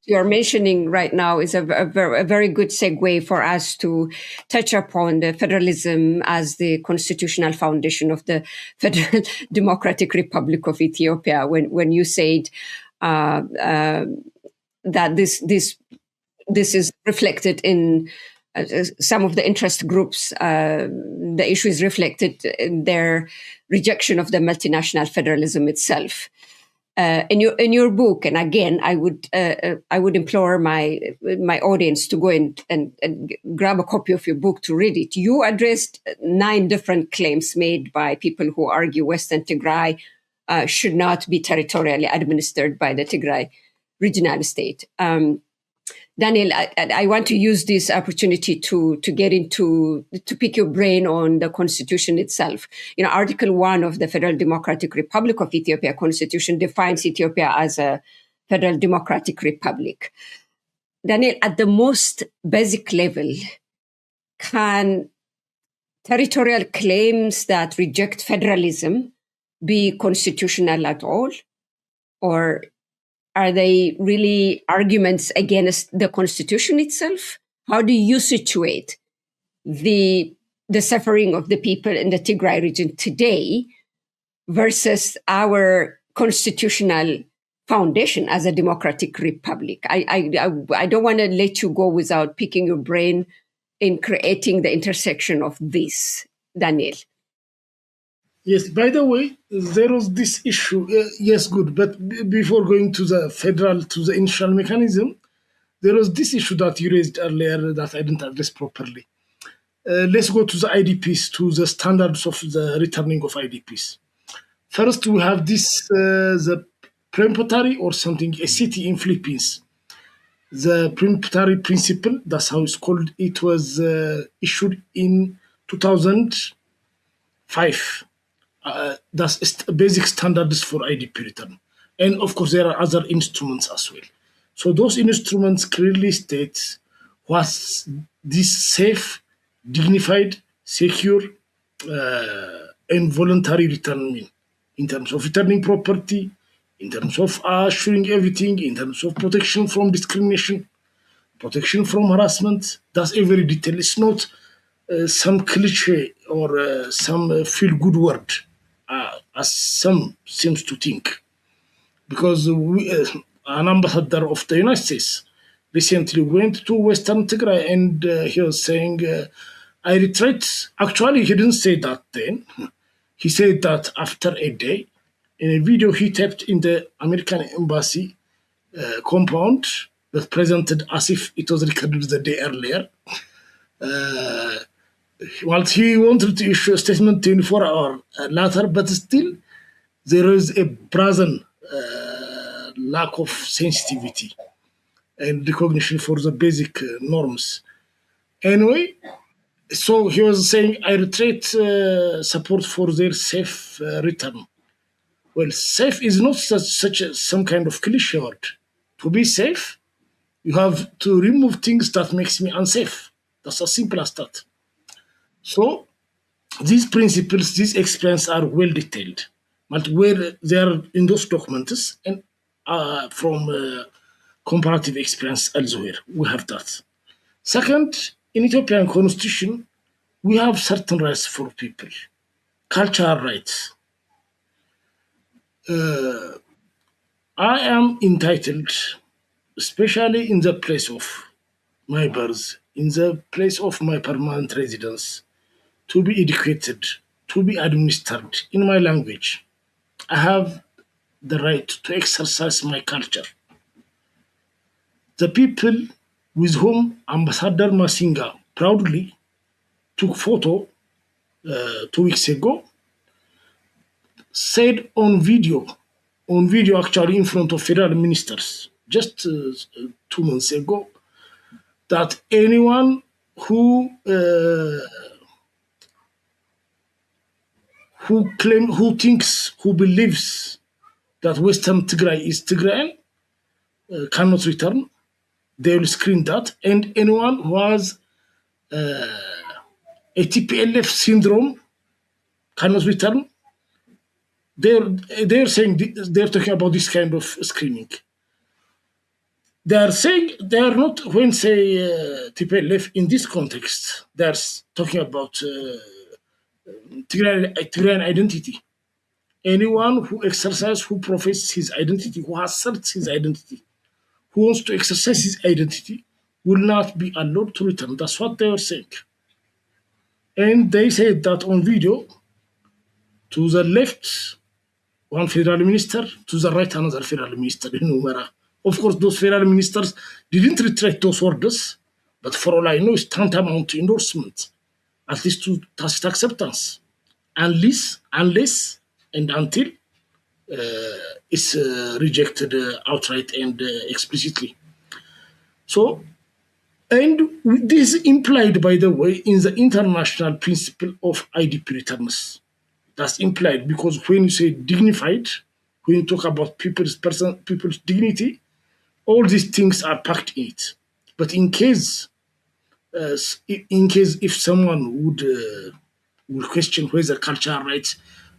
you're mentioning right now is a very good segue for us to touch upon the federalism as the constitutional foundation of the Federal Democratic Republic of Ethiopia. When you said that this is reflected in some of the interest groups, the issue is reflected in their rejection of the multinational federalism itself. In your book, and again, I would implore my audience to go and grab a copy of your book to read it. You addressed 9 different claims made by people who argue Western Tigray should not be territorially administered by the Tigray regional state. Daniel, I want to use this opportunity to pick your brain on the Constitution itself. Article 1 of the Federal Democratic Republic of Ethiopia Constitution defines Ethiopia as a Federal Democratic Republic. Daniel, at the most basic level, can territorial claims that reject federalism be constitutional at all? Or are they really arguments against the Constitution itself? How do you situate the suffering of the people in the Tigray region today versus our constitutional foundation as a democratic republic? I don't want to let you go without picking your brain in creating the intersection of this, Daniel. Yes, by the way, there was this issue. Yes, good. But before going to the initial mechanism, there was this issue that you raised earlier that I didn't address properly. Let's go to the IDPs, to the standards of the returning of IDPs. First, we have this, the peremptory or something, a city in Philippines. The peremptory principle, that's how it's called. It was issued in 2005. That's basic standards for IDP return. And of course, there are other instruments as well. So those instruments clearly state what's this safe, dignified, secure, and voluntary return mean in terms of returning property, in terms of assuring everything, in terms of protection from discrimination, protection from harassment. That's a very detailed. It's not some cliche or some feel-good word, as some seems to think. Because an ambassador of the United States recently went to Western Tigray and he was saying, I retreat. Actually, he didn't say that then. He said that after a day, in a video he taped in the American embassy compound that presented as if it was recorded the day earlier. Well, he wanted to issue a statement 24 hours later, but still there is a brazen lack of sensitivity and recognition for the basic norms. Anyway, so he was saying, I reiterate support for their safe return. Well, safe is not some kind of cliche word. To be safe, you have to remove things that makes me unsafe. That's as simple as that. So these principles, these experiences are well detailed, but where they are in those documents and from comparative experience elsewhere, we have that. Second, in Ethiopian constitution, we have certain rights for people, cultural rights. I am entitled, especially in the place of my birth, in the place of my permanent residence, to be educated, to be administered in my language. I have the right to exercise my culture. The people with whom Ambassador Masinga proudly took photo 2 weeks ago said on video actually in front of federal ministers just 2 months ago, that anyone who believes that Western Tigray is Tigrayan cannot return. They will screen that, and anyone who has a TPLF syndrome cannot return. They're saying they're talking about this kind of screening. They are saying they are not, when say TPLF in this context, they are talking about Tigrayan identity. Anyone who exercises, who professes his identity, who asserts his identity, who wants to exercise his identity, will not be allowed to return. That's what they are saying. And they said that on video. To the left, one federal minister, to the right, another federal minister in Umara. Of course, those federal ministers didn't retract those orders, but for all I know, it's tantamount to endorsement, at least to tacit acceptance, unless and until it's rejected outright and explicitly. So, and this is implied, by the way, in the international principle of IDP returns. That's implied because when you say dignified, when you talk about people's dignity, all these things are packed in it. But in case if someone would question whether cultural rights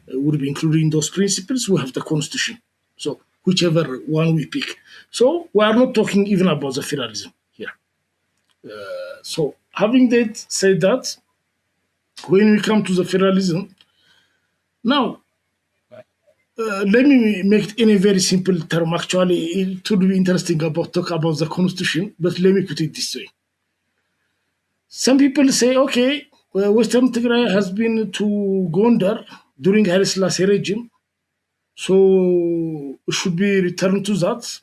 would be included in those principles, we have the Constitution. So whichever one we pick. So we are not talking even about the federalism here. So having said that, when we come to the federalism, now, let me make it in a very simple term. Actually, it would be interesting talk about the Constitution, but let me put it this way. Some people say, okay, Western Tigray has been to Gondar during Haile Selassie regime, so it should be returned to that.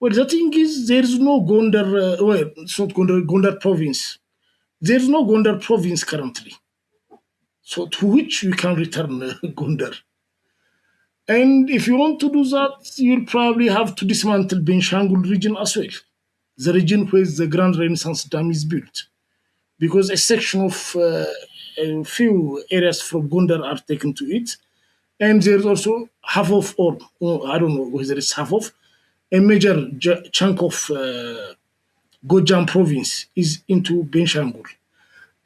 Well, the thing is, there is no Gondar, well, it's not Gondar province. There is no Gondar province currently. So to which we can return Gondar. And if you want to do that, you'll probably have to dismantle Benshangul region as well, the region where the Grand Renaissance Dam is built, because a section of a few areas from Gondar are taken to it, and there's also half of, or I don't know whether it's half of, a major chunk of Gojam province is into Benshangul.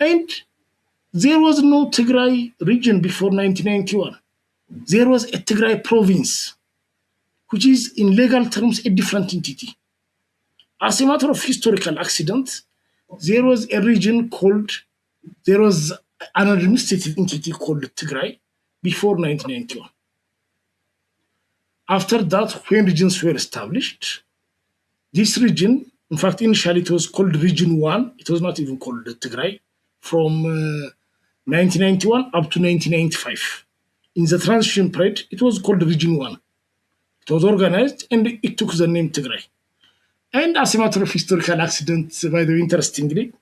And there was no Tigray region before 1991. There was a Tigray province, which is in legal terms a different entity. As a matter of historical accident, there was an administrative entity called Tigray before 1991. After that, when regions were established, this region, in fact, initially it was called Region 1, it was not even called Tigray, from 1991 up to 1995. In the transition period, it was called Region 1. It was organized and it took the name Tigray. And as a matter of historical accident, by the way, interestingly,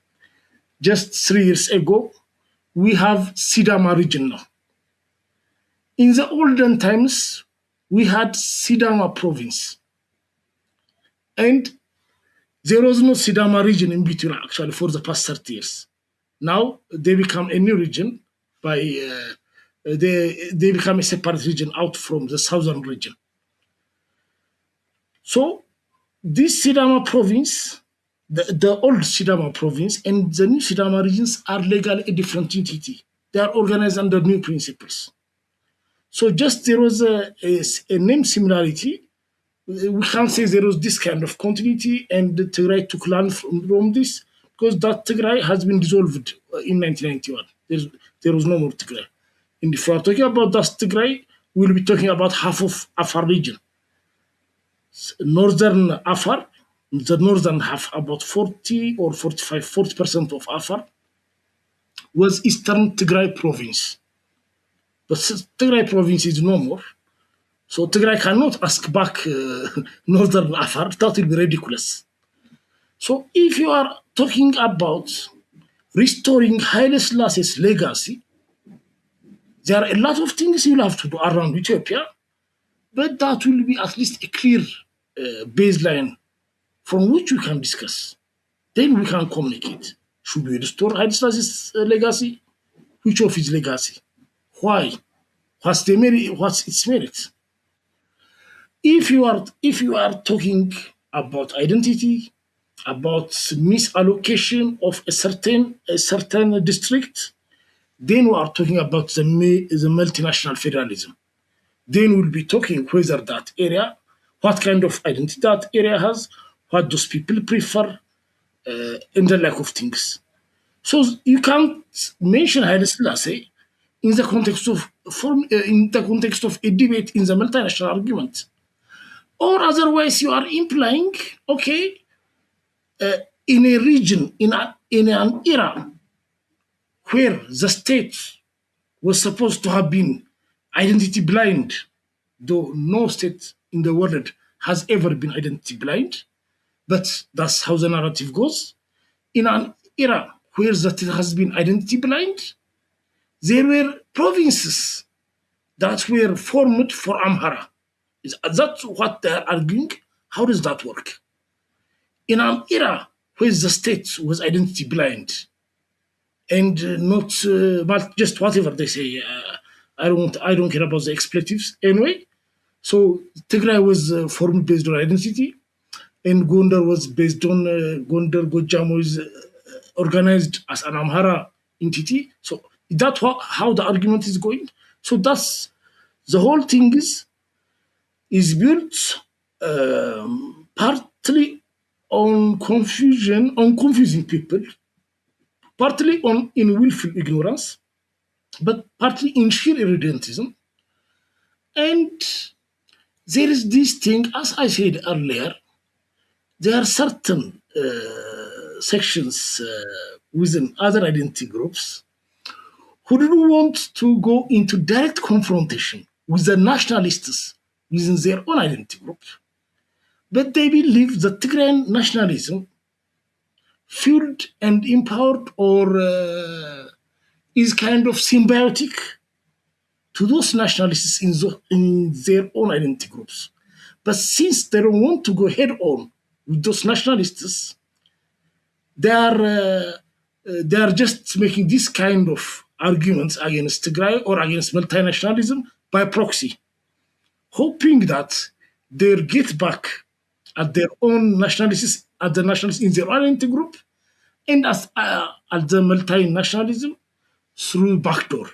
just 3 years ago, we have Sidama region now. In the olden times, we had Sidama province. And there was no Sidama region in between, actually, for the past 30 years. Now, they become a new region by... they become a separate region out from the southern region. So this Sidama province, the old Sidama province and the new Sidama regions are legally a different entity. They are organized under new principles. So just there was a name similarity. We can't say there was this kind of continuity and the Tigray took land from this, because that Tigray has been dissolved in 1991. There was no more Tigray. And if we are talking about that Tigray, we'll be talking about half of Afar region. Northern Afar, the northern half, about 40% of Afar, was Eastern Tigray province. But Tigray province is no more. So Tigray cannot ask back Northern Afar. That will be ridiculous. So if you are talking about restoring Haile Selassie's legacy, there are a lot of things you'll have to do around Ethiopia, but that will be at least a clear baseline from which we can discuss. Then we can communicate. Should we restore Haile Selassie's legacy? Which of his legacy? Why? What's its merit? If you are talking about identity, about misallocation of a certain district, then we are talking about the multinational federalism. Then we'll be talking whether that area, what kind of identity that area has, what those people prefer, and the lack of things. So you can't mention Haile Selassie in the context of a debate in the multinational argument, or otherwise you are implying, okay, in a region, in an era where the state was supposed to have been identity blind, though no state in the world has ever been identity blind, but that's how the narrative goes. In an era where the state has been identity blind, there were provinces that were formed for Amhara. That's what they're arguing. How does that work? In an era where the state was identity blind and not but just whatever they say, I don't care about the expletives anyway. So Tigray was formed based on identity, and Gondar was based on Gondar. Gojam was organized as an Amhara entity. So that's how the argument is going. So that's the whole thing is built partly on confusion, on confusing people, partly in willful ignorance, but partly in sheer irredentism. And there is this thing, as I said earlier, there are certain sections within other identity groups who don't want to go into direct confrontation with the nationalists within their own identity group, but they believe that Tigrayan nationalism, fueled and empowered, or is kind of symbiotic to those nationalists in their own identity groups. But since they don't want to go head on with those nationalists, they are just making this kind of arguments against Tigray or against multinationalism by proxy, hoping that they'll get back at their own nationalists, at the nationalists in their own identity group, and at the multinationalism through backdoor.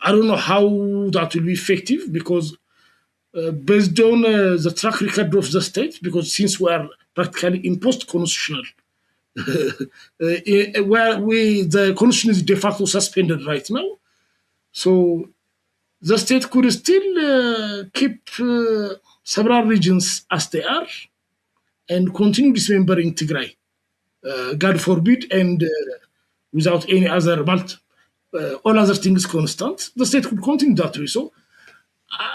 I don't know how that will be effective, because based on the track record of the state, because since we are practically in post-constitutional, where the constitution is de facto suspended right now, so the state could still keep several regions as they are and continue dismembering Tigray, God forbid, and without any other all other things constant, the state could continue that way. So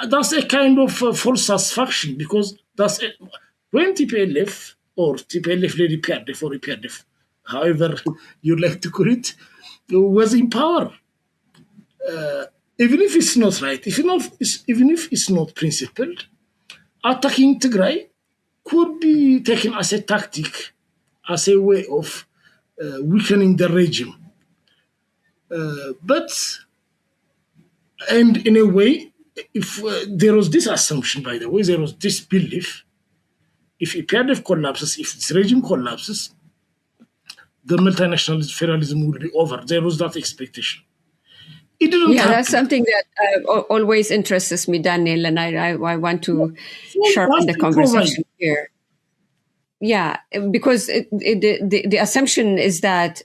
that's a kind of false satisfaction, because when TPLF or TPLF Lady PRDF or EPRDF, however you like to call it, was in power, even if it's not right, even if it's not principled, attacking Tigray could be taken as a tactic, as a way of weakening the regime. And in a way, if there was this assumption, by the way, there was this belief, if EPRDF collapses, if this regime collapses, the multinational federalism will be over. There was that expectation. It didn't happen. That's something that always interests me, Daniel, and I want to sharpen the conversation here. Yeah, because the assumption is that,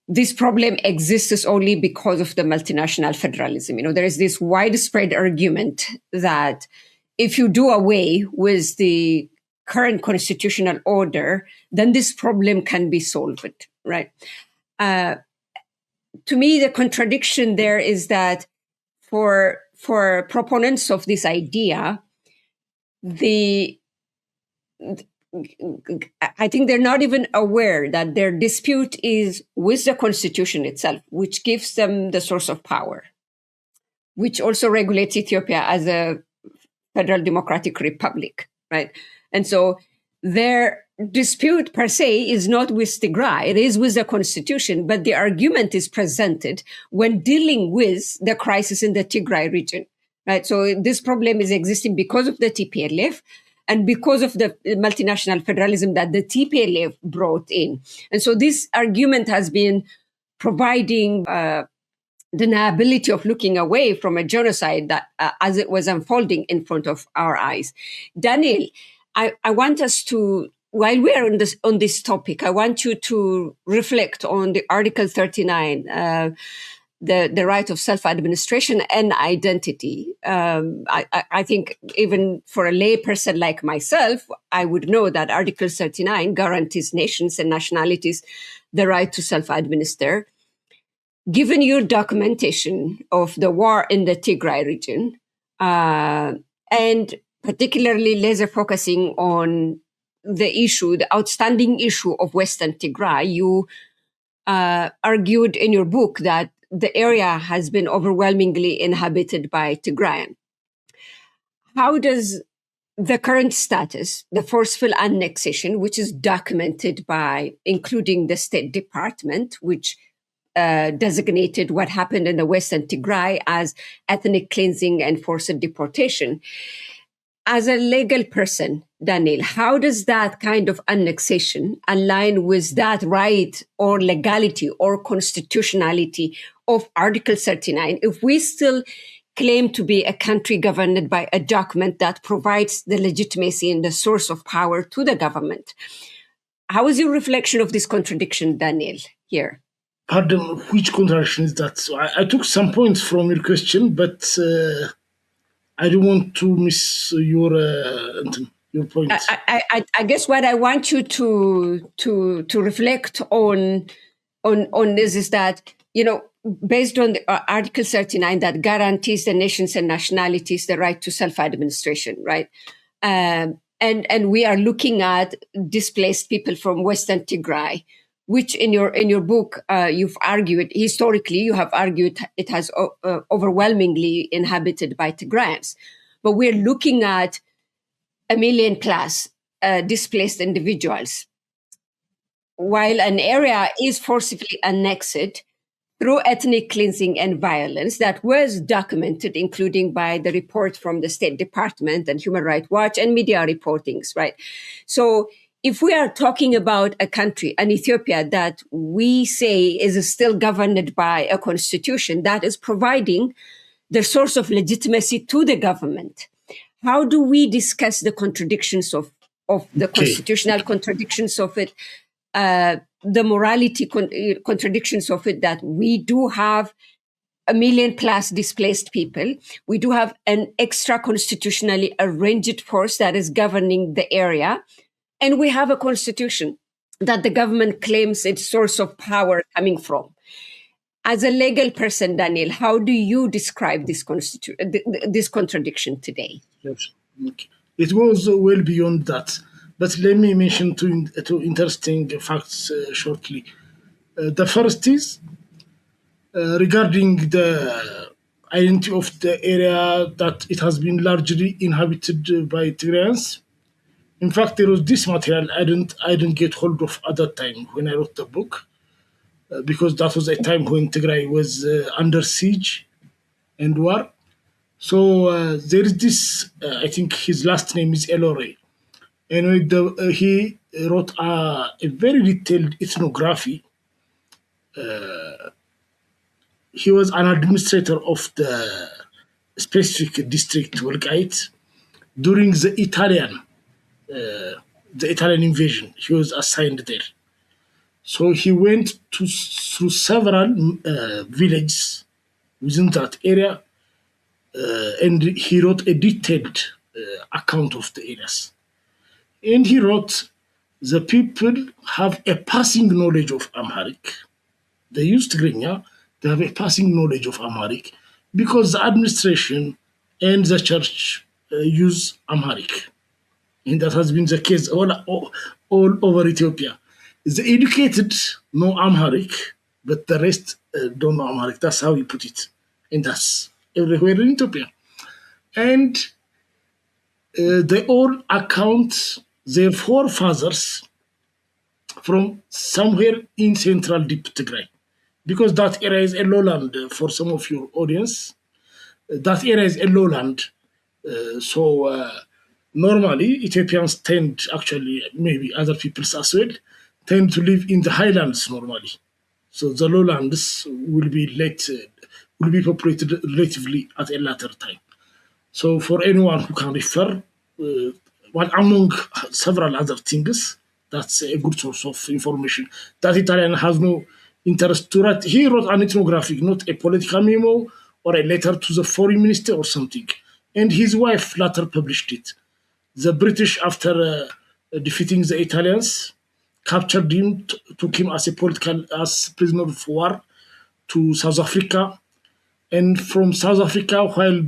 this problem exists only because of the multinational federalism. There is this widespread argument that if you do away with the current constitutional order, then this problem can be solved, right? To me, the contradiction there is that for proponents of this idea, I think they're not even aware that their dispute is with the constitution itself, which gives them the source of power, which also regulates Ethiopia as a federal democratic republic, right? And so their dispute per se is not with Tigray, it is with the constitution, but the argument is presented when dealing with the crisis in the Tigray region, right? So this problem is existing because of the TPLF, and because of the multinational federalism that the TPLF brought in. And so this argument has been providing deniability of looking away from a genocide that as it was unfolding in front of our eyes. Daniel, I want us to, while we are on this topic, I want you to reflect on the Article 39, the right of self-administration and identity. I think even for a lay person like myself, I would know that Article 39 guarantees nations and nationalities the right to self-administer. Given your documentation of the war in the Tigray region, and particularly laser focusing on the outstanding issue of Western Tigray, you argued in your book that the area has been overwhelmingly inhabited by Tigrayan. How does the current status, the forceful annexation, which is documented by including the State Department, which designated what happened in the Western Tigray as ethnic cleansing and forced deportation. As a legal person, Daniel, how does that kind of annexation align with that right or legality or constitutionality of Article 39 if we still claim to be a country governed by a document that provides the legitimacy and the source of power to the government? How is your reflection of this contradiction, Daniel, here? Pardon, which contradiction is that? So I took some points from your question, but I don't want to miss your point. I guess what I want you to reflect on this is that, based on the Article 39 that guarantees the nations and nationalities the right to self-administration, right? And we are looking at displaced people from Western Tigray, which in your book you've argued historically, you have argued it has overwhelmingly inhabited by Tigrayans, but we're looking at 1 million plus displaced individuals, while an area is forcibly annexed through ethnic cleansing and violence that was documented, including by the report from the State Department and Human Rights Watch and media reportings, right? So if we are talking about a country, an Ethiopia, that we say is still governed by a constitution that is providing the source of legitimacy to the government, how do we discuss the contradictions of the constitutional contradictions of it, the morality contradictions of it, that we do have 1 million plus displaced people, we do have an extra constitutionally arranged force that is governing the area, and we have a constitution that the government claims its source of power coming from. As a legal person, Daniel, how do you describe this contradiction today? Yes. Okay. It goes well beyond that, but let me mention two interesting facts shortly. The first is regarding the identity of the area, that it has been largely inhabited by Tigrayans. In fact, there was this material I didn't get hold of at that time when I wrote the book, because that was a time when Tigray was under siege and war. So there is this, I think his last name is Elore, and he wrote a very detailed ethnography. He was an administrator of the specific district Walgait during the Italian invasion. He was assigned there. So he went through several villages within that area, and he wrote a detailed account of the areas. And he wrote, the people have a passing knowledge of Amharic. They use Tigrinya, they have a passing knowledge of Amharic because the administration and the church use Amharic. And that has been the case all over Ethiopia. The educated know Amharic, but the rest don't know Amharic. That's how he put it. And that's everywhere in Ethiopia. And they all account their forefathers from somewhere in central deep Tigray, because that area is a lowland for some of your audience. That area is a lowland. So normally Ethiopians tend, actually maybe other peoples as well, tend to live in the highlands normally. So the lowlands will be populated relatively at a later time. So for anyone who can refer, well, among several other things, that's a good source of information. That Italian has no interest to write. He wrote an ethnographic, not a political memo or a letter to the foreign minister or something. And his wife later published it. The British, after defeating the Italians, captured him, took him as as prisoner of war to South Africa. And from South Africa, while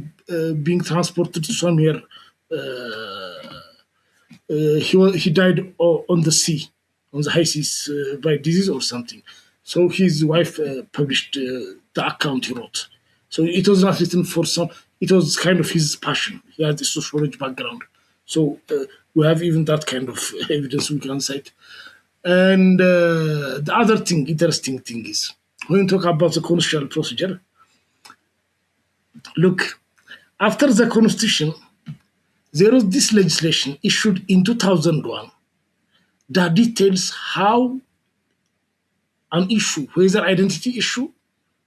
being transported somewhere, he died on the sea, on the high seas by disease or something. So his wife published the account he wrote. So it was not written for some. It was kind of his passion. He had a sociology background. So we have even that kind of evidence we can cite. And the other thing, interesting thing is, when you talk about the constitutional procedure, look, after the constitution, there was this legislation issued in 2001 that details how an issue, whether identity issue,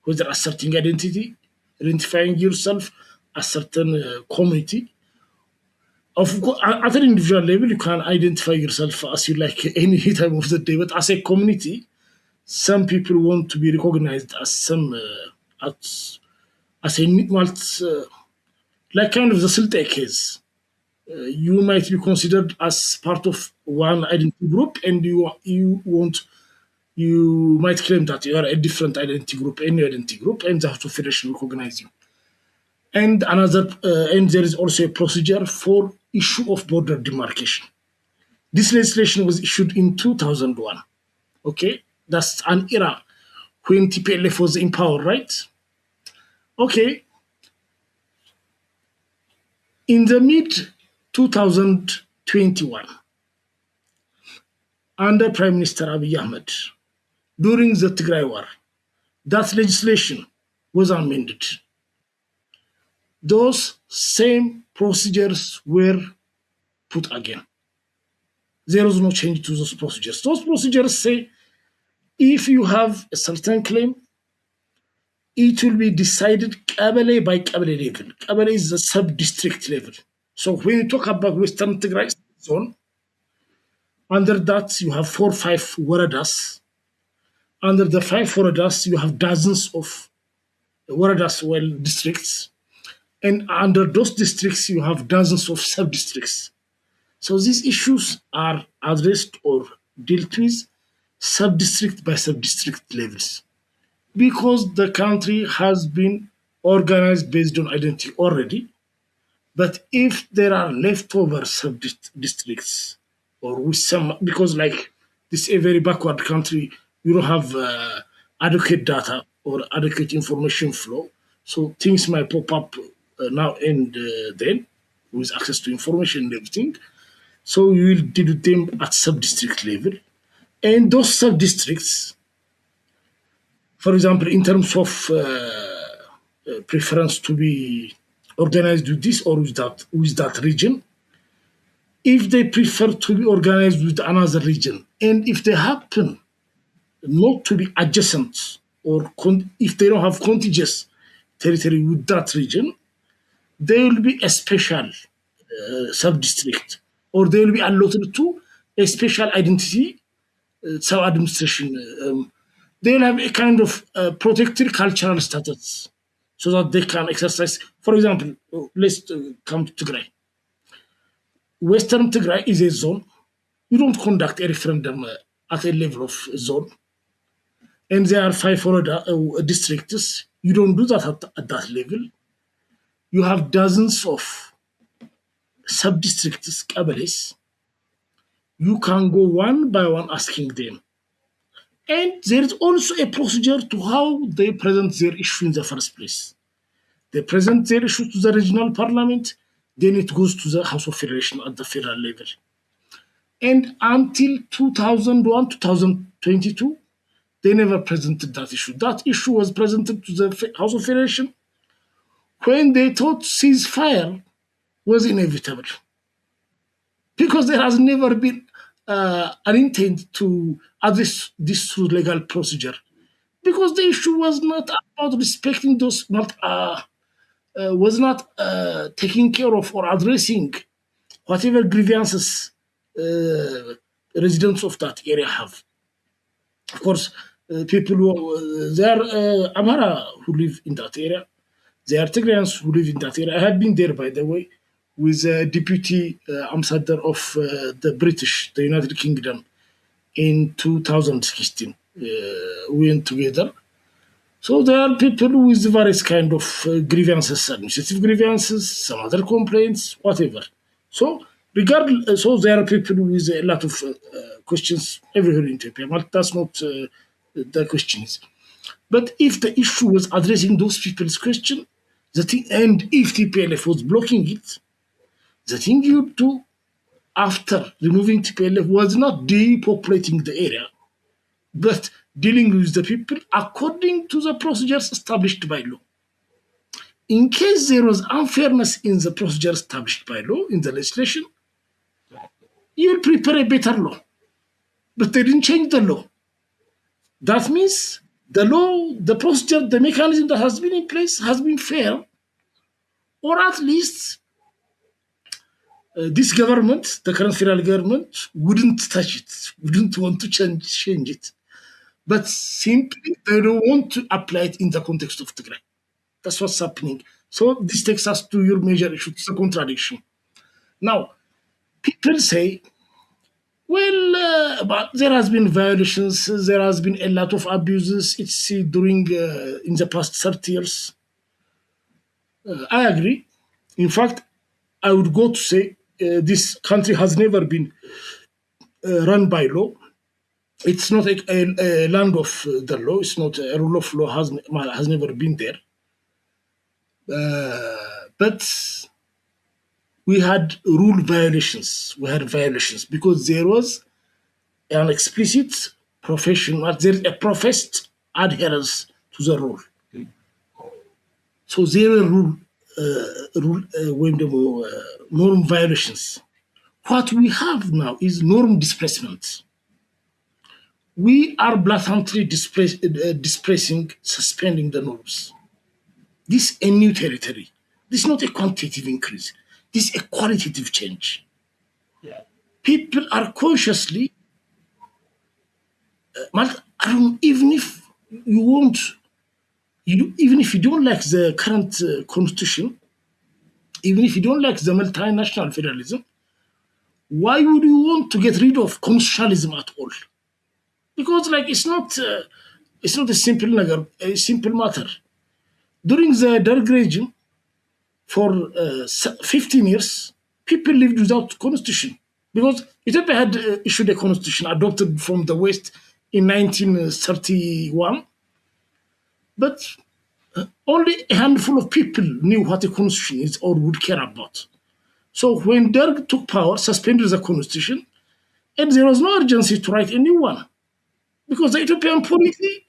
whether asserting identity, identifying yourself as certain community. Of course, at an individual level, you can identify yourself as you like any time of the day, but as a community, some people want to be recognized as some as a like kind of the Silte case. You might be considered as part of one identity group, and you might claim that you are a different identity group, any identity group, and the House of Federation recognize you. And and there is also a procedure for issue of border demarcation. This legislation was issued in 2001. Okay, that's an era when TPLF was in power, right? Okay, in the mid 2021, under Prime Minister Abiy Ahmed, during the Tigray war, that legislation was amended. Those same procedures were put again. There was no change to those procedures. Those procedures say if you have a certain claim, it will be decided Kabale by Kabale level. Kabale is the sub-district level. So when you talk about Western Tigray zone, under that you have 4 or 5 waradas. Under the 5 waradas, you have dozens of waradas, well, districts. And under those districts, you have dozens of sub-districts. So these issues are addressed or dealt with sub-district by sub-district levels, because the country has been organized based on identity already. But if there are leftover sub-districts, or with some, because like this is a very backward country, you don't have adequate data or adequate information flow. So things might pop up now and then with access to information and everything. So you will deal with them at sub-district level. And those sub-districts, for example, in terms of preference to be organized with this or with that region, if they prefer to be organized with another region, and if they happen not to be adjacent, or if they don't have contiguous territory with that region, there will be a special sub-district, or they will be allotted to a special identity sub-administration. They will have a kind of protected cultural status so that they can exercise. For example, let's come to Tigray. Western Tigray is a zone. You don't conduct a referendum at a level of zone. And there are 5 districts. You don't do that at that level. You have dozens of sub-districts, kabalis. You can go one by one asking them. And there is also a procedure to how they present their issue in the first place. They present their issue to the regional parliament, then it goes to the House of Federation at the federal level. And until 2001, 2022, they never presented that issue. That issue was presented to the House of Federation when they thought ceasefire was inevitable. Because there has never been an intent to address this through legal procedure. Because the issue was not about respecting was not taking care of or addressing whatever grievances residents of that area have. Of course, people who they are Amhara who live in that area. They are Tigrayans who live in that area. I have been there, by the way, with the deputy ambassador of the United Kingdom in 2016. We went together. So there are people with various kind of grievances, administrative grievances, some other complaints, whatever. So regardless, so there are people with a lot of questions everywhere in Ethiopia, but that's not the question is. But if the issue was addressing those people's question, and if TPLF was blocking it, the thing you do after removing TPLF was not depopulating the area, but dealing with the people according to the procedures established by law. In case there was unfairness in the procedure established by law, in the legislation, you will prepare a better law. But they didn't change the law. That means the law, the procedure, the mechanism that has been in place has been fair, or at least this government, the current federal government, wouldn't touch it, wouldn't want to change it. But simply they don't want to apply it in the context of Tigray. That's what's happening. So this takes us to your major issue, it's a contradiction. Now, people say, well, but there has been violations, there has been a lot of abuses, it's during, in the past 30 years. I agree. In fact, I would go to say this country has never been run by law. It's not a land of the law. It's not a rule of law. Has never been there. But we had rule violations. We had violations because there was an explicit professional. There a professed adherence to the rule. So there were norm violations. What we have now is norm displacement. We are blatantly displacing, suspending the norms. This is a new territory. This is not a quantitative increase. This is a qualitative change. Yeah. People are consciously, even if you want, even if you don't like the current constitution, even if you don't like the multinational federalism, why would you want to get rid of constitutionalism at all? Because it's not a simple matter. During the Derg regime, for 15 years, people lived without constitution because Ethiopia had issued a constitution adopted from the West in 1931, but only a handful of people knew what a constitution is or would care about. So when Derg took power, suspended the constitution, and there was no urgency to write a new one, because the Ethiopian polity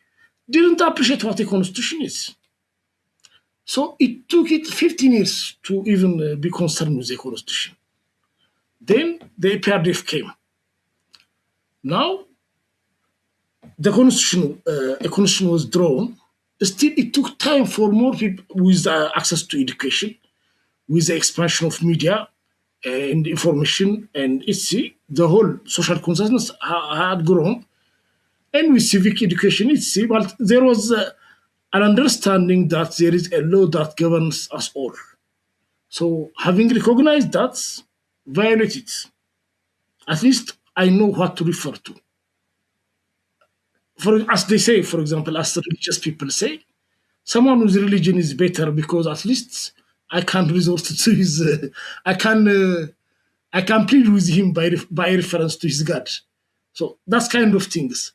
didn't appreciate what a constitution is. So it took it 15 years to even be concerned with the constitution. Then the APRDF came. Now, the constitution, a constitution was drawn. Still, it took time for more people with access to education, with the expansion of media and information, and the whole social consciousness had grown. And with civic education, but there was an understanding that there is a law that governs us all. So having recognized that, violate it. At least I know what to refer to. As they say, for example, as the religious people say, someone whose religion is better because at least I can resort to his, I can plead with him by reference to his God. So that's kind of things.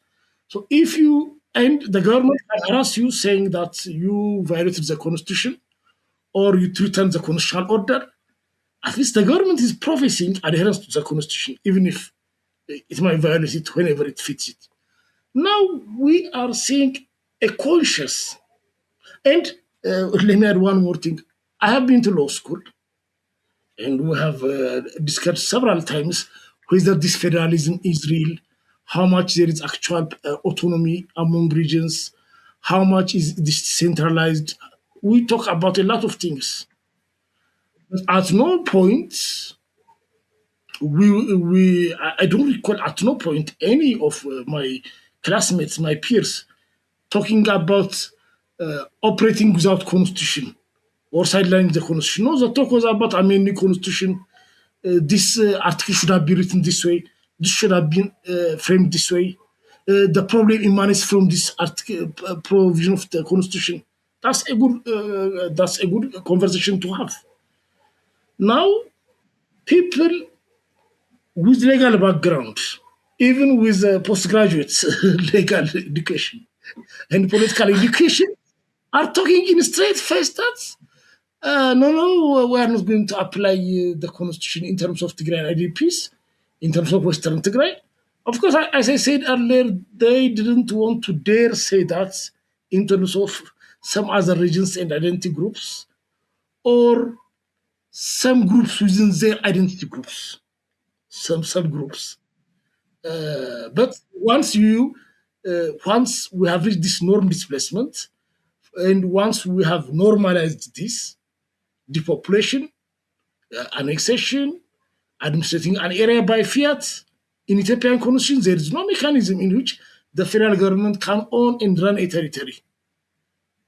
So if you, and the government can harass you saying that you violated the constitution or you threatened the constitutional order, at least the government is professing adherence to the constitution, even if it might violate it whenever it fits it. Now we are seeing a conscious, and let me add one more thing. I have been to law school, and we have discussed several times whether this federalism is real, how much there is actual autonomy among regions, how much is decentralized. We talk about a lot of things. But at no point I don't recall at no point any of my classmates, my peers, talking about operating without constitution or sidelining the constitution. No, the talk was about amending constitution. This article should have been written this way. This should have been framed this way. The problem emanates from this article, provision of the constitution. That's a good conversation to have. Now, people with legal background, even with postgraduate legal education and political education, are talking in straight face that no, we are not going to apply the constitution in terms of Tigray and IDPs, in terms of Western Tigray. Of course, as I said earlier, they didn't want to dare say that in terms of some other regions and identity groups, or some groups within their identity groups, some subgroups. But once we have reached this norm displacement, and once we have normalized this, depopulation, annexation, administrating an area by fiat, in Ethiopian constitution, there is no mechanism in which the federal government can own and run a territory,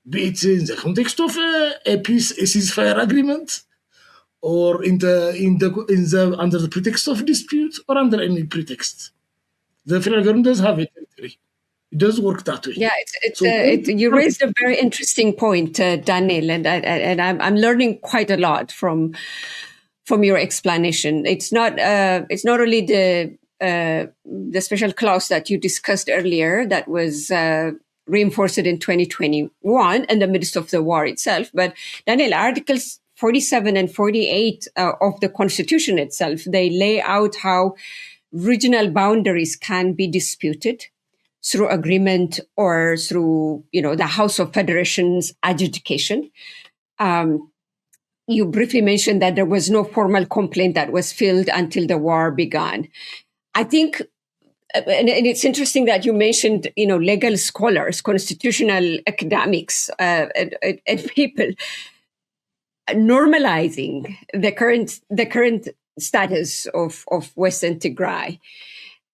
be it in the context of a ceasefire agreement, or under the pretext of dispute, or under any pretext. The federal government does have a territory. It does work that way. Yeah, you raised a very interesting point, Daniel, and I'm learning quite a lot from your explanation. It's not only the special clause that you discussed earlier that was reinforced in 2021 in the midst of the war itself, but Daniel, Articles 47 and 48 of the Constitution itself, they lay out how regional boundaries can be disputed through agreement or through, the House of Federation's adjudication. You briefly mentioned that there was no formal complaint that was filed until the war began. I think, and it's interesting that you mentioned, legal scholars, constitutional academics, and people normalizing the current status of Western Tigray.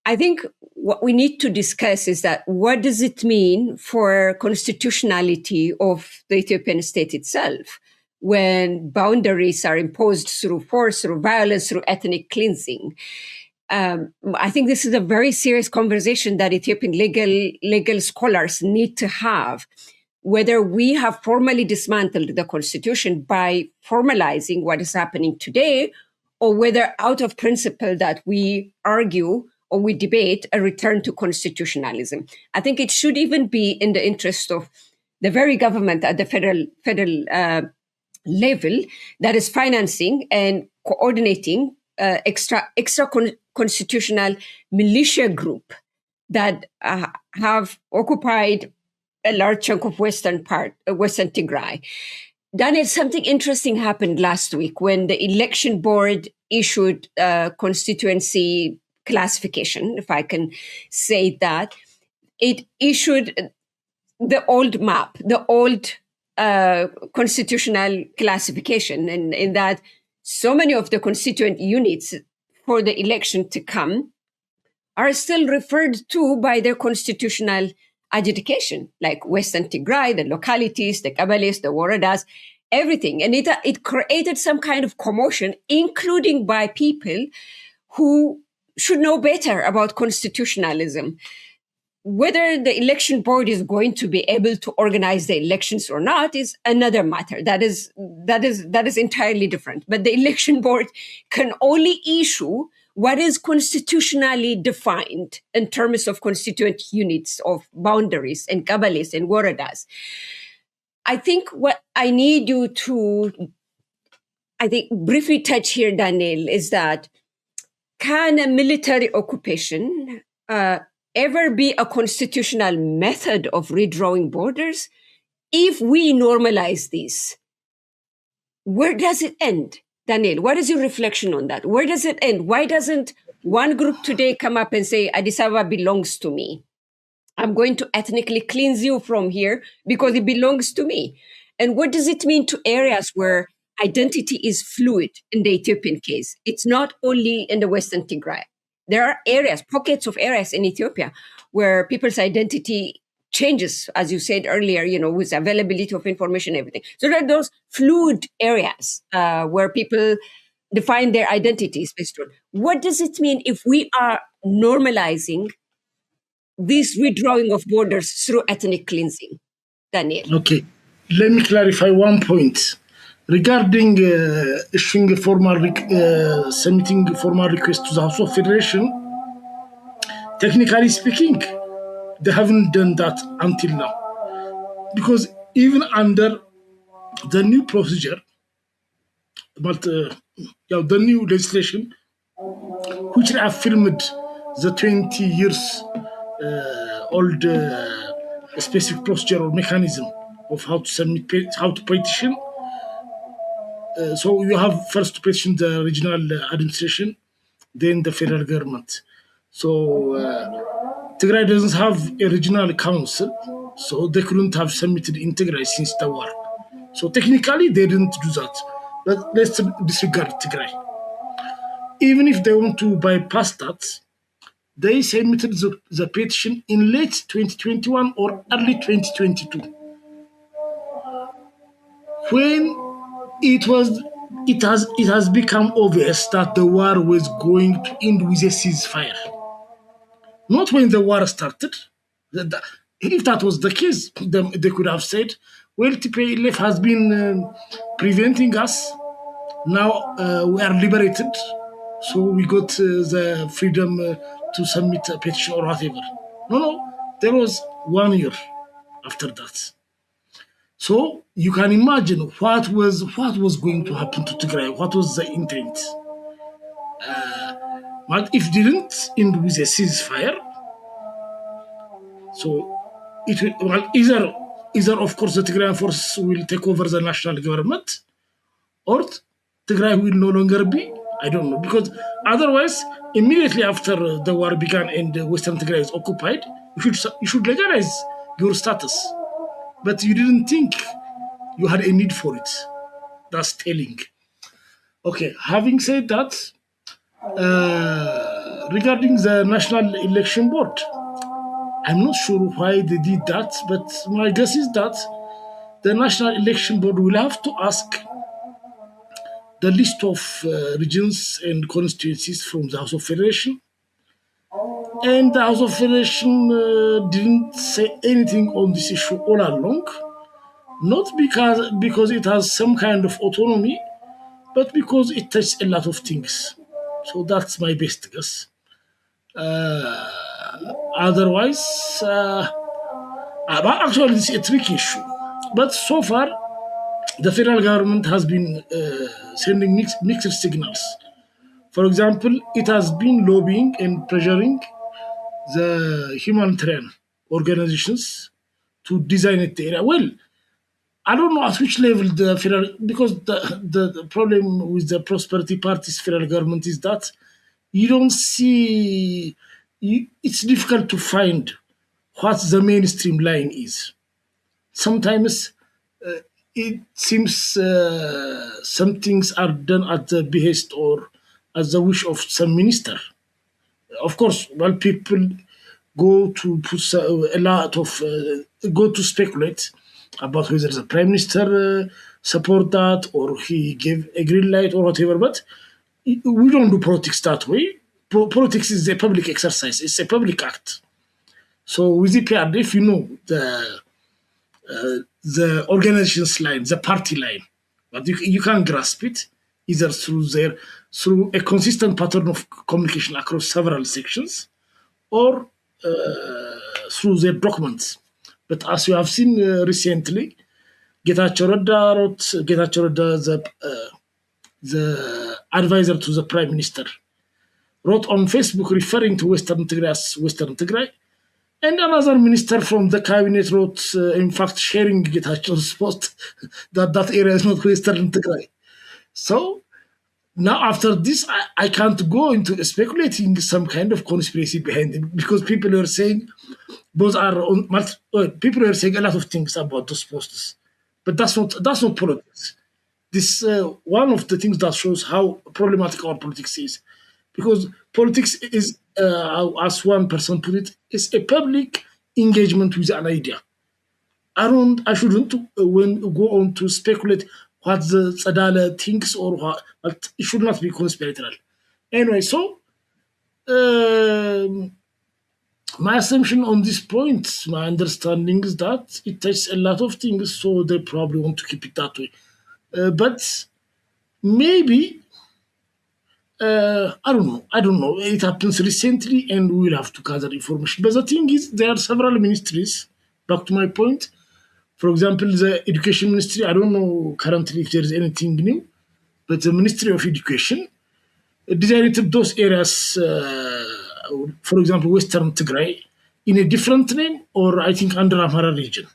I think what we need to discuss is that what does it mean for constitutionality of the Ethiopian state itself when boundaries are imposed through force, through violence, through ethnic cleansing? I think this is a very serious conversation that Ethiopian legal scholars need to have, whether we have formally dismantled the constitution by formalizing what is happening today, or whether out of principle that we argue or we debate a return to constitutionalism. I think it should even be in the interest of the very government at the federal level that is financing and coordinating extra constitutional militia group that have occupied a large chunk of Western Tigray. Daniel, something interesting happened last week when the election board issued constituency classification, if I can say that. It issued the old map, the old constitutional classification, and in that so many of the constituent units for the election to come are still referred to by their constitutional adjudication, like Western Tigray, the localities, the Kabbalists, the Woradas, everything. And it created some kind of commotion, including by people who should know better about constitutionalism. Whether the election board is going to be able to organize the elections or not is another matter. That is entirely different. But the election board can only issue what is constitutionally defined in terms of constituent units of boundaries and Kabbalists and Woradas. I think what I need you to, briefly touch here, Daniel, is that can a military occupation ever be a constitutional method of redrawing borders? If we normalize this, where does it end? Daniel, what is your reflection on that? Where does it end? Why doesn't one group today come up and say, Addis Ababa belongs to me? I'm going to ethnically cleanse you from here because it belongs to me. And what does it mean to areas where identity is fluid in the Ethiopian case. It's not only in the Western Tigray. There are areas, pockets of areas in Ethiopia where people's identity changes, as you said earlier, with availability of information, everything. So there are those fluid areas where people define their identities based on. What does it mean if we are normalizing this redrawing of borders through ethnic cleansing? Daniel. Okay, let me clarify one point. Regarding issuing a submitting a formal request to the House of Federation, technically speaking, they haven't done that until now. Because even under the new procedure, but the new legislation, which reaffirmed the 20 years old specific procedure or mechanism of how to petition. So you have first to petition the regional administration, then the federal government. So Tigray doesn't have a regional council, so they couldn't have submitted in Tigray since the war. So technically they didn't do that. But let's disregard Tigray. Even if they want to bypass that, they submitted the petition in late 2021 or early 2022. When it has become obvious that the war was going to end with a ceasefire. Not when the war started. If that was the case, they could have said, well, TPLF has been preventing us. Now we are liberated, so we got the freedom to submit a petition or whatever. No, there was 1 year after that. So you can imagine what was going to happen to Tigray. What was the intent? But if it didn't end with a ceasefire, so it will either of course the Tigrayan forces will take over the national government, or Tigray will no longer be. I don't know, because otherwise, immediately after the war began and Western Tigray is occupied, you should legalize your status. But you didn't think you had a need for it. That's telling. Okay, having said that, regarding the National Election Board, I'm not sure why they did that, but my guess is that the National Election Board will have to ask the list of regions and constituencies from the House of Federation. And the House of Federation didn't say anything on this issue all along, not because it has some kind of autonomy, but because it touches a lot of things. So that's my best guess. Otherwise, actually, it's a tricky issue. But so far, the federal government has been sending mixed signals. For example, it has been lobbying and pressuring the humanitarian organizations to design it area. Well, I don't know at which level the federal, because the problem with the Prosperity Party's federal government is that you don't see, it's difficult to find what the mainstream line is. Sometimes it seems some things are done at the behest or at the wish of some minister. Of course, well, people go to put a lot of go to speculate about whether the prime minister support that or he gave a green light or whatever. But we don't do politics that way. Politics is a public exercise. It's a public act. So with the PRDF, the organization's line, the party line, but you can grasp it either through a consistent pattern of communication across several sections, or through their documents. But as you have seen recently, Getachew Reda, the advisor to the prime minister, wrote on Facebook referring to Western Tigray as Western Tigray, and another minister from the cabinet wrote, in fact, sharing Getachew's post that area is not Western Tigray. So now after this, I can't go into speculating some kind of conspiracy behind it, because people are saying people are saying a lot of things about those posts, but that's not politics. this one of the things that shows how problematic our politics is, because politics is, as one person put it, is a public engagement with an idea. I shouldn't when go on to speculate what the Tsedale thinks or what, but it should not be conspiratorial. Anyway, so um, my assumption on this point, my understanding is that it takes a lot of things, so they probably want to keep it that way. But maybe I don't know. I don't know. It happens recently, and we will have to gather information. But the thing is, there are several ministries. Back to my point. For example, the education ministry. I don't know currently if there is anything new, but the Ministry of Education designated those areas, for example, Western Tigray, in a different name, or I think under Amhara region.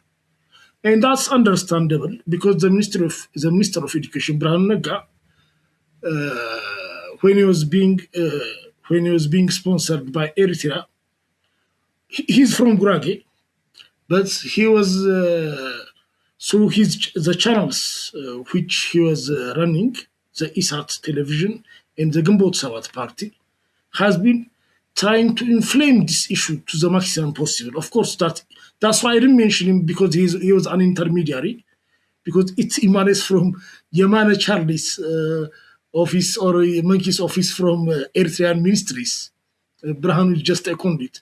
And that's understandable because the Minister of Education, Berhane Nega, when he was being sponsored by Eritrea, he's from Gurage, but he was through the channels which he was running, the ISAT television and the Gambot Sawat party, has been trying to inflame this issue to the maximum possible. Of course, that's why I didn't mention him, because he was an intermediary, because it emanates from Yamana Charlie's office, or Monkey's office from Eritrean ministries. Berhane is just a conduit.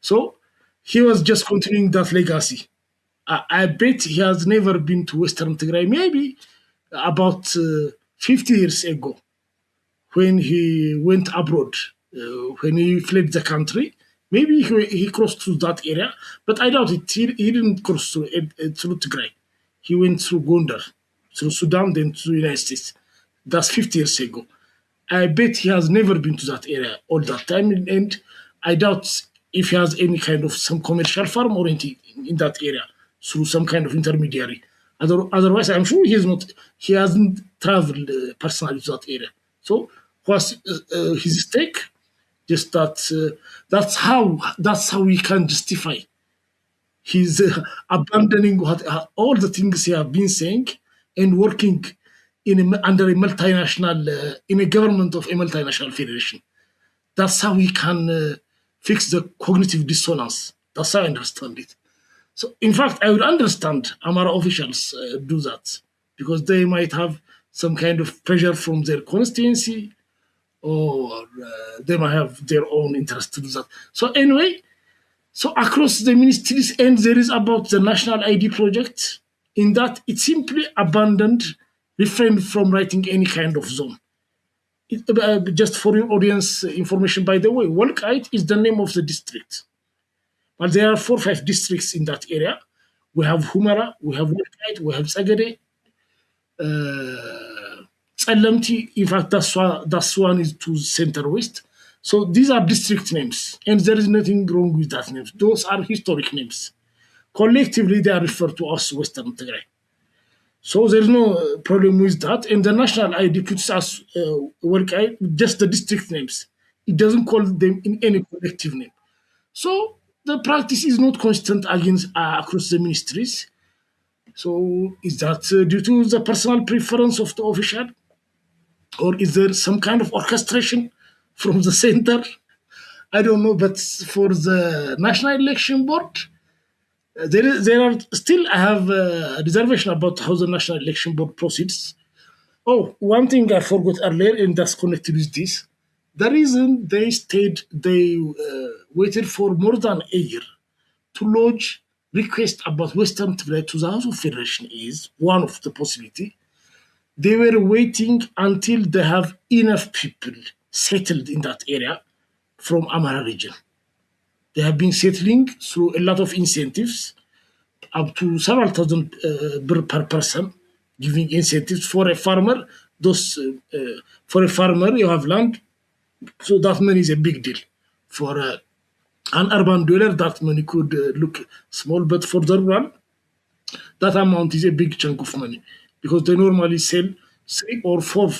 So he was just continuing that legacy. I bet he has never been to Western Tigray, maybe about 50 years ago, when he went abroad, when he fled the country. Maybe he crossed through that area, but I doubt it. He didn't cross through Tigray. He went through Gondar, through Sudan, then to the United States. That's 50 years ago. I bet he has never been to that area all that time, and I doubt if he has any kind of some commercial farm or anything in that area through some kind of intermediary. Otherwise, I'm sure he hasn't traveled personally to that area. So what's his stake? Just that that's how we can justify his abandoning all the things he have been saying and working under a multinational, in a government of a multinational federation. That's how we can fix the cognitive dissonance. That's how I understand it. So, in fact, I would understand Amara officials do that, because they might have some kind of pressure from their constituency, or they might have their own interest to do that. So, anyway, so across the ministries, and there is about the national ID project, in that it simply abandoned, refrained from writing any kind of zone. Just for your audience information, by the way, Walkite is the name of the district. But there are 4 or 5 districts in that area. We have Humara, we have Walkite, we have Sagade, Tsalemti. In fact, that's one is to center west. So these are district names, and there is nothing wrong with that names. Those are historic names. Collectively, they are referred to as Western Tigray. So there's no problem with that. And the national ID puts us just the district names. It doesn't call them in any collective name. So the practice is not constant across the ministries. So is that due to the personal preference of the official? Or is there some kind of orchestration from the center? I don't know. But for the National Election Board, there are still, I have a reservation about how the National Election Board proceeds. Oh, one thing I forgot earlier, and that's connected with this. The reason they waited for more than a year to lodge request about Western Tigray to the House of Federation is one of the possibility. They were waiting until they have enough people settled in that area from Amhara region. They have been settling through a lot of incentives, up to several thousand birr per person, giving incentives for a farmer. For a farmer, you have land, so that money is a big deal. For an urban dweller, that money could look small, but for the rural, that amount is a big chunk of money, because they normally sell 3 or 4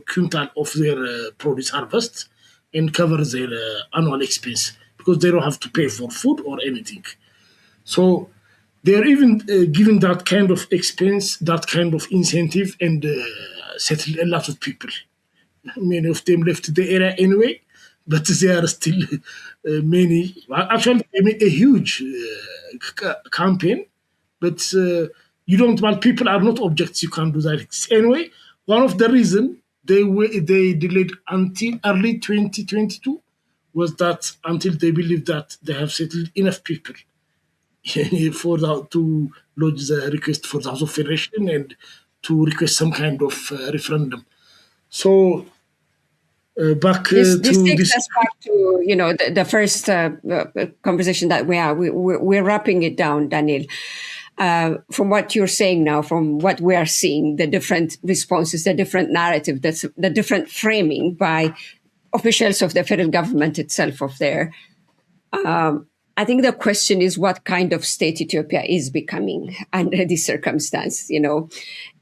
quintal of their produce harvest and cover their annual expense, because they don't have to pay for food or anything. So They're even giving that kind of expense, that kind of incentive, and settled a lot of people. Many of them left the area anyway, but there are still many. Actually, they made a huge campaign, but you don't. Well, people are not objects. You can't do that anyway. One of the reason they delayed until early 2022 was that until they believe that they have settled enough people to lodge the request for the House of Federation and to request some kind of referendum. So back This to takes this. us back to the first conversation that we have. We're wrapping it down, Daniel. From what you're saying now, from what we are seeing, the different responses, the different narrative, the different framing by officials of the federal government itself of there. I think the question is what kind of state Ethiopia is becoming under this circumstance.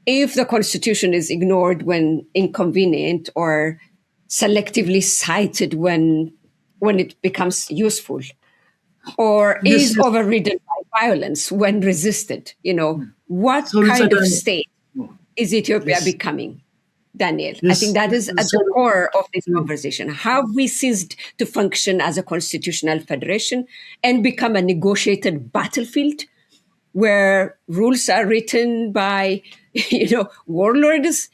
If the constitution is ignored when inconvenient or selectively cited when it becomes useful, or Yes, is yes. overridden by violence when resisted. What Sorry, kind of Tsedale. state is Ethiopia Yes, becoming, Daniel? I think yes. that is at the Sorry. core of this conversation. Have we ceased to function as a constitutional federation and become a negotiated battlefield where rules are written by, warlords?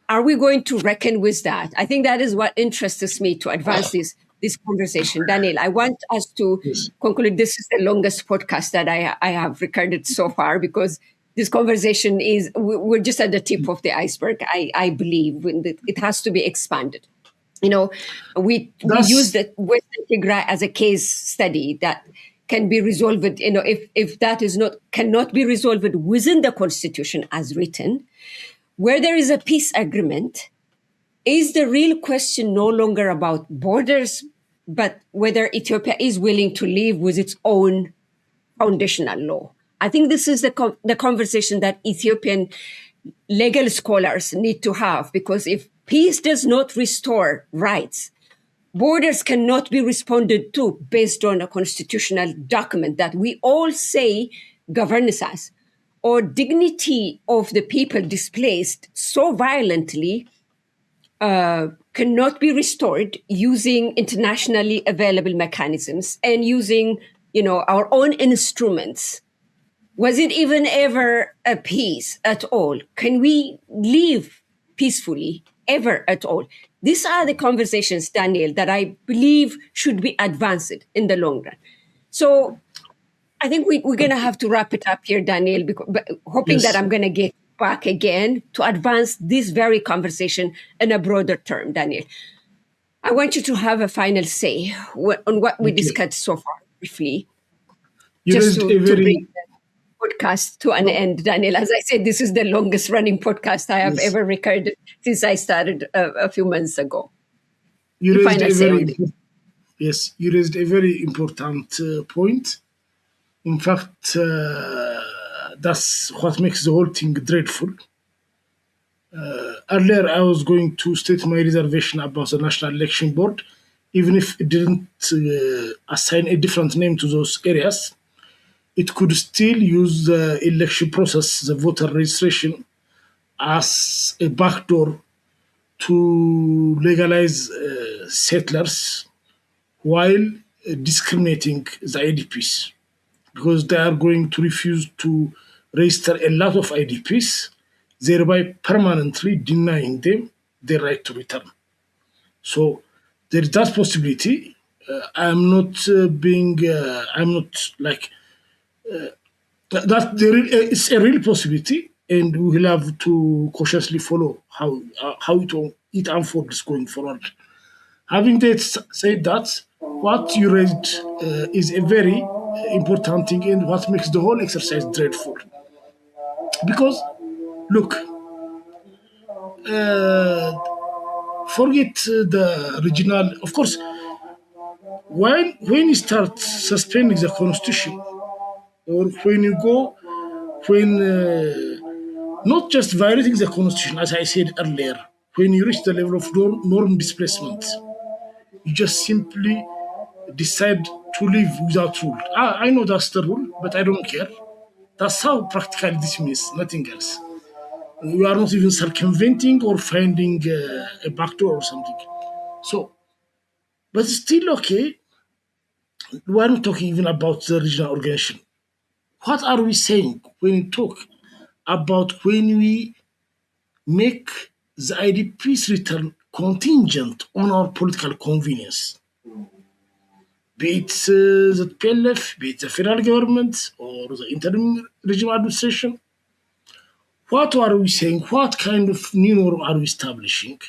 Are we going to reckon with that? I think that is what interests me to advance this conversation. Daniel, I want us to Yes. conclude. This is the longest podcast that I have recorded so far because this conversation we're just at the tip of the iceberg. I believe it has to be expanded. We use That's the Western Tigray as a case study that can be resolved. If that cannot be resolved within the constitution as written, where there is a peace agreement, is the real question no longer about borders, but whether Ethiopia is willing to live with its own foundational law. I think this is the conversation that Ethiopian legal scholars need to have, because if peace does not restore rights, borders cannot be responded to based on a constitutional document that we all say governs us, or dignity of the people displaced so violently cannot be restored using internationally available mechanisms and using, our own instruments. Was it even ever a peace at all? Can we live peacefully ever at all? These are the conversations, Daniel, that I believe should be advanced in the long run. So I think we're going to have to wrap it up here, Daniel, but hoping that yes. I'm going to get back again to advance this very conversation in a broader term, Daniel. I want you to have a final say on what we Okay. discussed so far, briefly, You just raised a to bring very the podcast to an no. end, Daniel. As I said, this is the longest running podcast I have Yes. ever recorded since I started a few months ago. You Your raised final a say very on this. yes. You raised a very important point. In fact, that's what makes the whole thing dreadful. Earlier, I was going to state my reservation about the National Election Board, even if it didn't assign a different name to those areas. It could still use the election process, the voter registration, as a backdoor to legalize settlers while discriminating the IDPs, because they are going to refuse to register a lot of IDPs, thereby permanently denying them their right to return. So there is that possibility. I'm not like that. It's a real possibility, and we will have to cautiously follow how it unfolds going forward. Having said that, what you raised is a very important thing, and what makes the whole exercise dreadful. Because, look, uh, forget the regional. Of course, when you start suspending the constitution, or when you go, when not just violating the constitution, as I said earlier, when you reach the level of norm displacement, you just simply decide to live without rule. I know that's the rule, but I don't care. That's how practically this means, nothing else. You are not even circumventing or finding a backdoor or something. So, but still okay, we are not talking even about the regional organization. What are we saying when we talk about when we make the IDP's return contingent on our political convenience? Be it the PLF, be it the federal government or the interim regime administration. What are we saying? What kind of new norm are we establishing?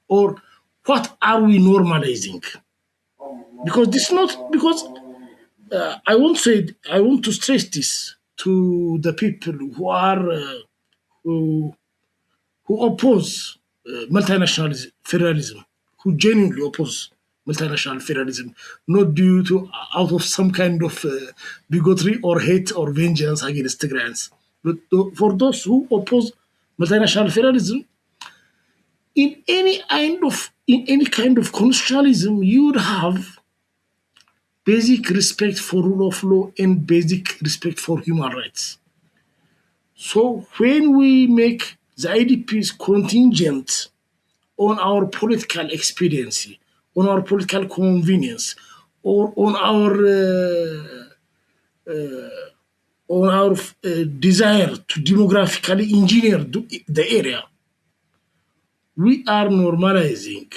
Or what are we normalizing? Because this is not because I want to stress this to the people who are who, who oppose multinational federalism, who genuinely oppose multinational federalism, not due to out of some kind of bigotry or hate or vengeance against Tigrayans, but for those who oppose multinational federalism, in any kind of constitutionalism, you would have basic respect for rule of law and basic respect for human rights. So when we make the IDPs contingent on our political expediency, on our political convenience, or on our desire to demographically engineer the area, we are normalizing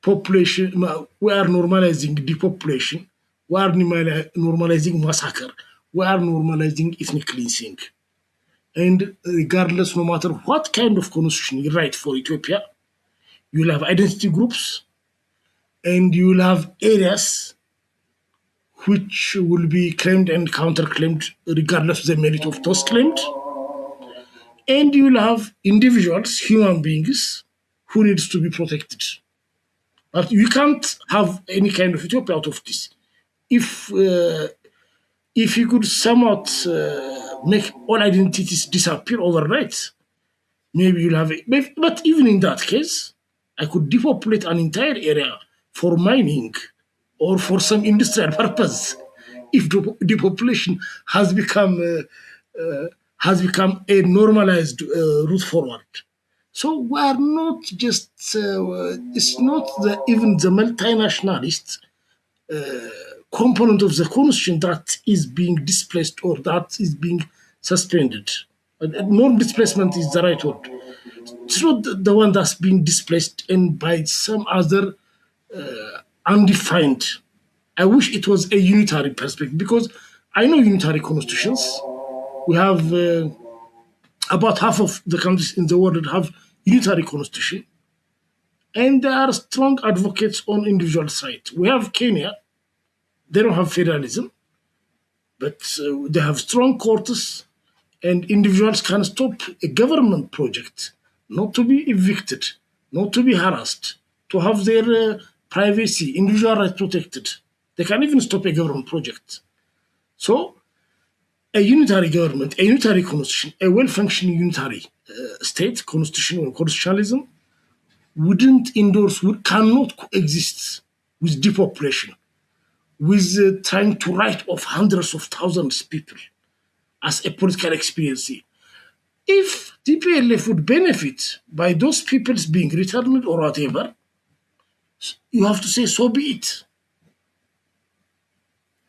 population, we are normalizing depopulation, we are normalizing massacre, we are normalizing ethnic cleansing. And regardless, no matter what kind of constitution you write for Ethiopia, you'll have identity groups and you'll have areas which will be claimed and counterclaimed regardless of the merit of those claimed. And you'll have individuals, human beings, who needs to be protected. But you can't have any kind of Ethiopia out of this. If you could somewhat make all identities disappear overnight, maybe you'll have it. But even in that case, I could depopulate an entire area for mining or for some industrial purpose if depopulation has become a normalized route forward. So we are not just, it's not even the multinationalist component of the constitution that is being displaced or that is being suspended. Norm displacement is the right word. It's not the one that's being displaced and by some other undefined. I wish it was a unitary perspective because I know unitary constitutions. We have about half of the countries in the world that have unitary constitution, and they are strong advocates on individual rights. We have Kenya; they don't have federalism, but they have strong courts, and individuals can stop a government project, not to be evicted, not to be harassed, to have their privacy, individual rights protected. They can even stop a government project. So a unitary government, a unitary constitution, a well-functioning unitary state, constitution or constitutionalism, cannot coexist with depopulation, with trying to write off hundreds of thousands of people as a political experience. If TPLF would benefit by those peoples being returned or whatever, you have to say, so be it.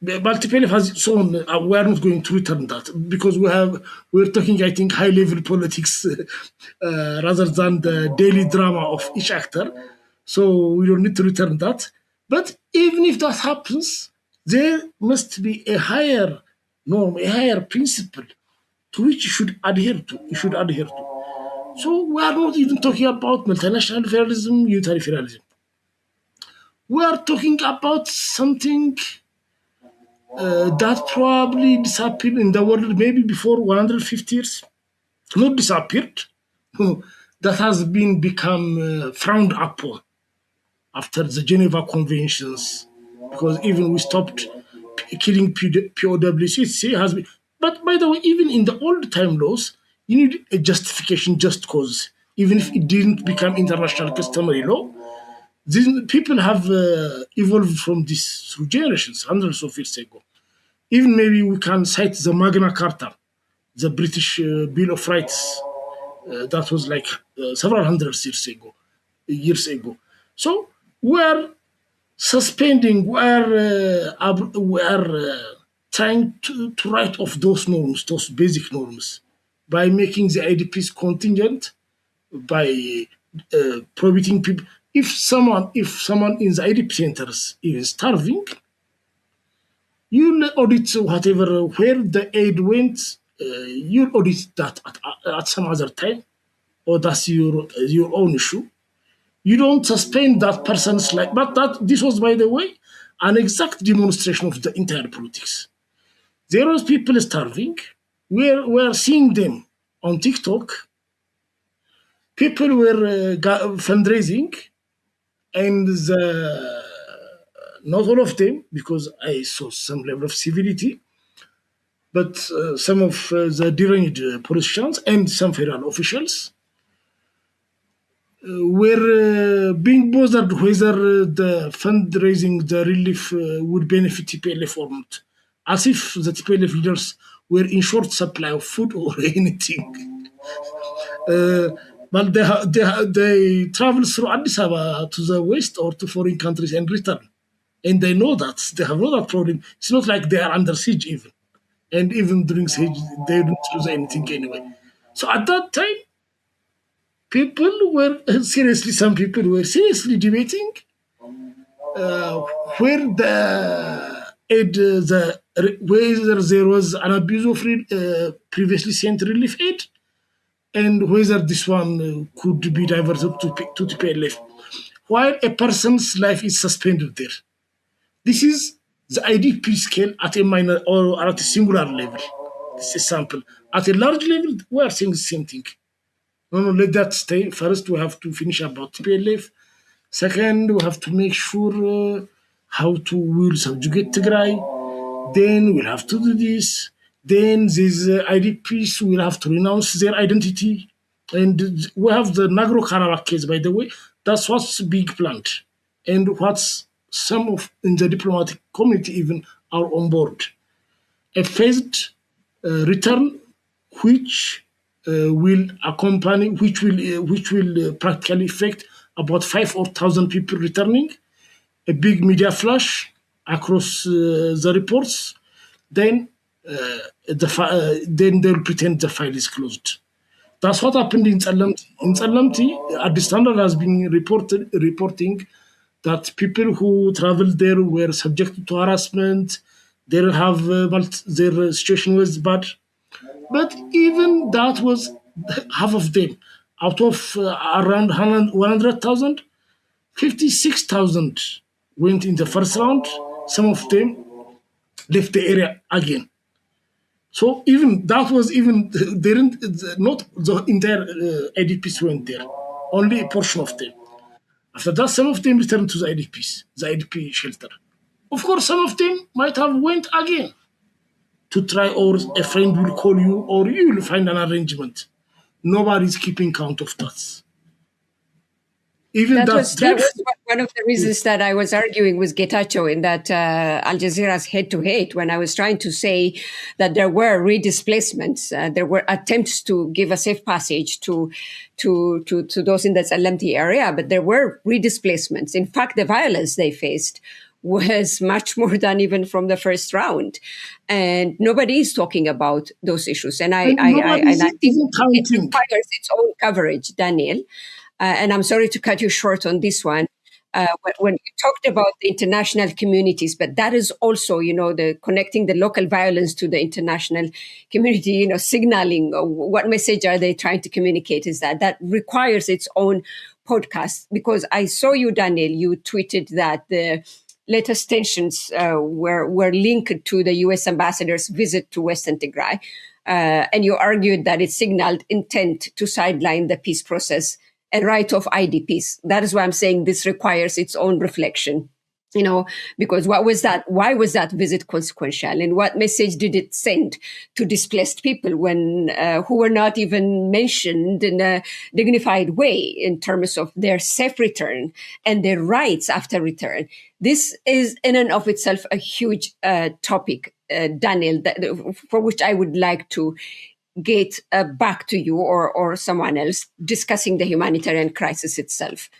But TPLF has shown we are not going to return that because we're talking, I think, high level politics rather than the daily drama of each actor. So we don't need to return that. But even if that happens, there must be a higher norm, a higher principle to which you should adhere to. So we are not even talking about multinational federalism, unitary federalism. We are talking about something that probably disappeared in the world maybe before 150 years. Not disappeared, that has become frowned upon after the Geneva Conventions, because even we stopped killing POWs. It has been, but by the way, even in the old time laws, you need a justification, just cause. Even if it didn't become international customary law, these people have evolved from this through generations, hundreds of years ago. Even maybe we can cite the Magna Carta, the British Bill of Rights, that was like several hundred years ago. So we're suspending, we're trying to write off those norms, those basic norms, by making the IDPs contingent, by prohibiting people. If someone in the IDP centers is starving, you'll audit whatever where the aid went. You'll audit that at some other time, or that's your own issue. You don't suspend that person's life. But this was, by the way, an exact demonstration of the entire politics. There was people starving. We're seeing them on TikTok. People were fundraising, and not all of them, because I saw some level of civility, but some of the deranged politicians and some federal officials were being bothered whether the fundraising, the relief would benefit TPLF or not, as if the TPLF leaders were in short supply of food or anything. But they travel through Addis Ababa to the west or to foreign countries and return. And they know that. They have no that problem. It's not like they are under siege even. And even during siege, they don't lose anything anyway. So at that time, some people were seriously debating where whether there was an abuse of previously sent relief aid, and whether this one could be diverted to TPLF, while a person's life is suspended there. This is the IDP scale at a minor or at a singular level. This is a sample. At a large level, we are saying the same thing. No, let that stay. First, we have to finish about TPLF. Second, we have to make sure how to will subjugate Tigray. Then we'll have to do this. Then these IDPs will have to renounce their identity. And we have the Nagorno-Karabakh case, by the way. That's what's being planned. And what's some of in the diplomatic community even are on board. A phased return, which will practically affect about 5,000 people returning. A big media flash across the reports. Then they'll pretend the file is closed. That's what happened in Tsedale. In Tsedale, Addis Standard has been reporting that people who traveled there were subjected to harassment. Their situation was bad. But even that was half of them. Out of around 100,000, 56,000 went in the first round. Some of them left the area again. So even that was not the entire IDPs went there. Only a portion of them. After that, some of them returned to the IDP shelter. Of course, some of them might have went again to try, or a friend will call you, or you will find an arrangement. Nobody's keeping count of that. That was one of the reasons that I was arguing with Getachew in that Al Jazeera's head-to-head, when I was trying to say that there were redisplacements, there were attempts to give a safe passage to those in the Tsedale area, but there were redisplacements. In fact, the violence they faced was much more than even from the first round, and nobody is talking about those issues. And I think it requires its own coverage, Daniel. And I'm sorry to cut you short on this one. When you talked about the international communities, but that is also, the connecting the local violence to the international community, signaling what message are they trying to communicate is that requires its own podcast. Because I saw you, Daniel, you tweeted that the latest tensions were linked to the U.S. ambassador's visit to Western Tigray. And you argued that it signaled intent to sideline the peace process and right of IDPs. That is why I'm saying this requires its own reflection. Because what was that? Why was that visit consequential? And what message did it send to displaced people who were not even mentioned in a dignified way in terms of their safe return and their rights after return? This is in and of itself a huge topic, Daniel, for which I would like to get back to you or someone else discussing the humanitarian crisis itself.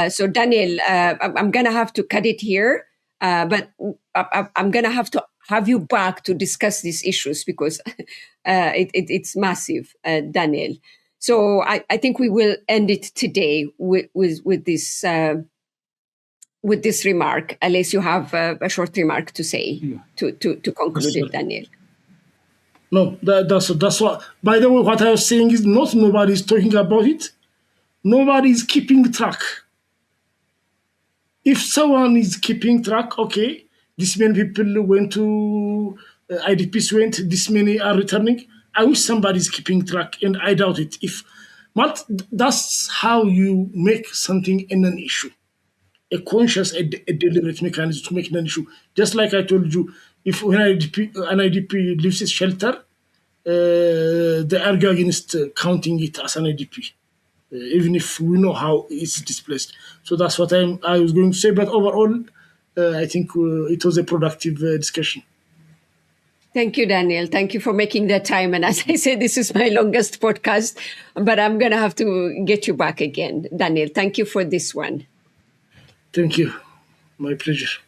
So Daniel, I'm going to have to cut it here, but I'm going to have you back to discuss these issues because it's massive, Daniel. So I think we will end it today with this remark, unless you have a short remark to say to conclude it, Daniel. No, that's what. By the way, what I was saying is not nobody is talking about it. Nobody is keeping track. If someone is keeping track, okay, this many people went to IDPs went, this many are returning. I wish somebody is keeping track, and I doubt it. But that's how you make something in an issue, a conscious, a deliberate mechanism to make an issue. Just like I told you, if when an IDP leaves its shelter, they argue against counting it as an IDP. Even if we know how it's displaced. So that's what I was going to say. But overall, I think it was a productive discussion. Thank you, Daniel. Thank you for making the time. And as I said, this is my longest podcast, but I'm going to have to get you back again. Daniel, thank you for this one. Thank you. My pleasure.